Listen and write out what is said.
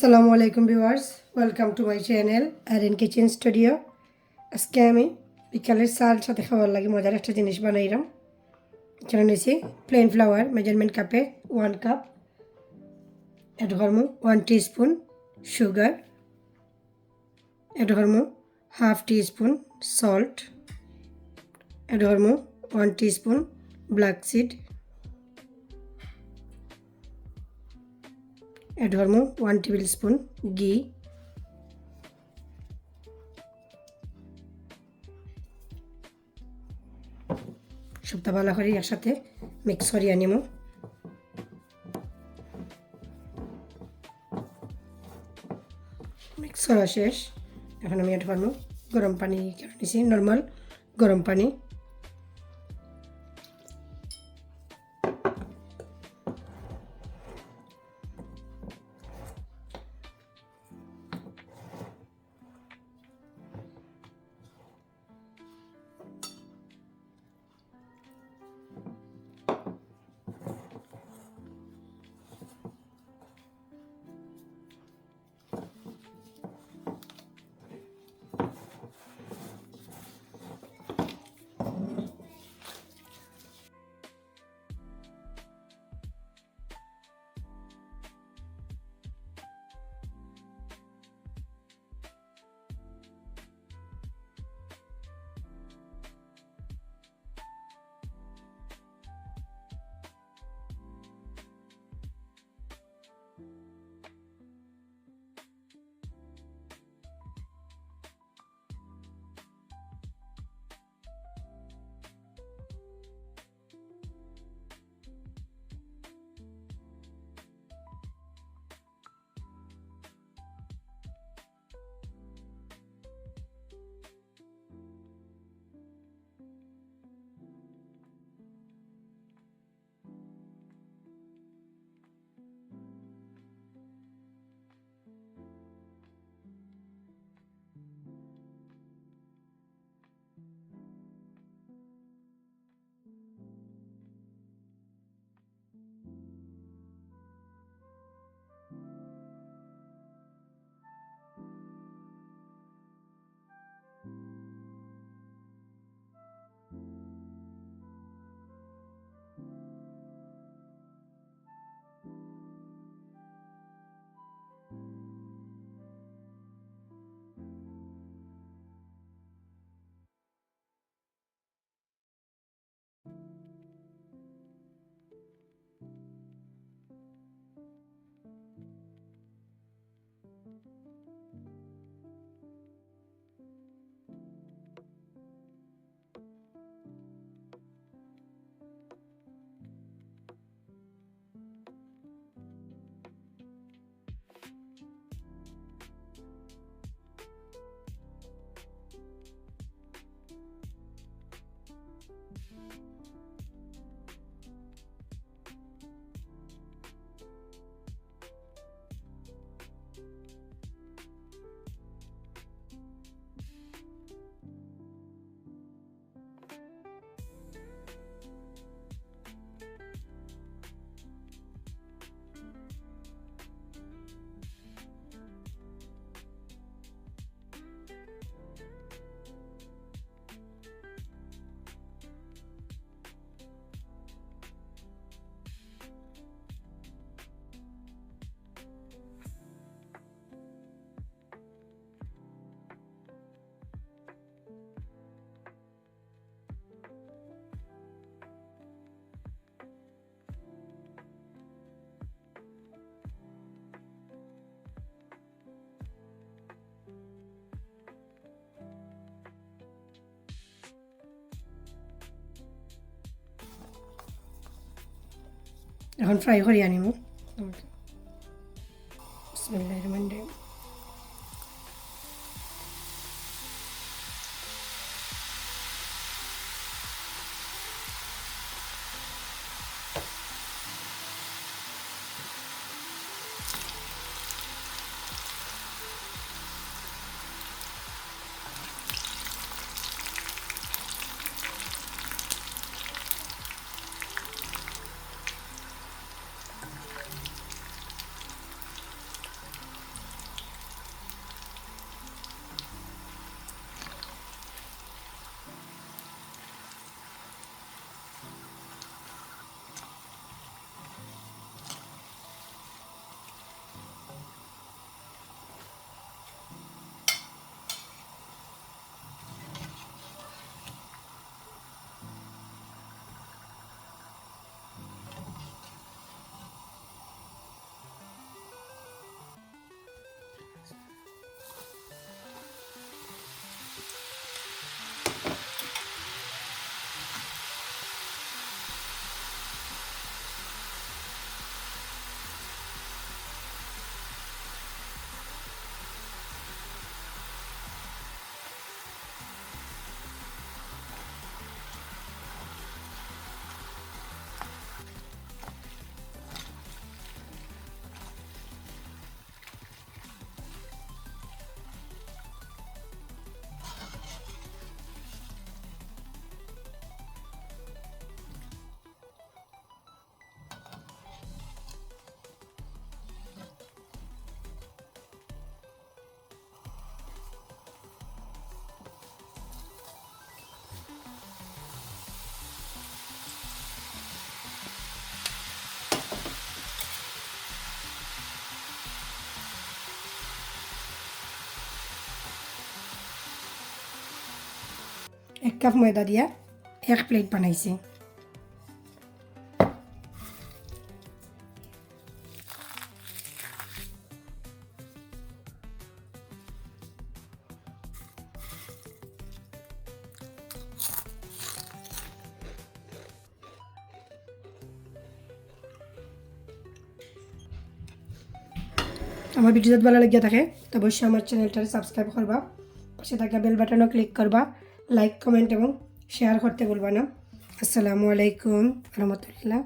আসসালামু আলাইকুম viewers, welcome to my channel R kitchen studio. আজকে আমি বিকালের চার সাথে খাওয়ার লাগে মজার একটা জিনিস বানাইলাম। এখানে নিয়েছি প্লেন ফ্লাওয়ার মেজারমেন্ট কাপে 1 কাপ, এড করবো 1 টিস্পুন সুগার, এড করবো হাফ টিস্পুন সল্ট, এড করবো 1 টিস্পুন ব্ল্যাক সিড, এড করবো 1 টেবিল স্পুন ঘি, সবটা ভালো করে একসাথে মিক্স করিয়ে নিব। মিক্স করা শেষ। এখন আমি এটা করবো গরম পানি নিয়েছি, নর্মাল গরম পানি। এখন ফ্রাই করে আনিব। বিসমিল্লাহির রহমানির রহিম। 1 কাপ ময়দা দিয়া 1 প্লেট বানাইছি। আমার ভিডিও যদি ভালো লাগে থাকে তো অবশ্যই আমার চ্যানেলটা সাবস্ক্রাইব করবা, পাশে থাকা বেল বাটনও ক্লিক করবা, লাইক কমেন্ট এবং শেয়ার করতে ভুলবা না। আসসালামু আলাইকুম রহমতুল্লাহ।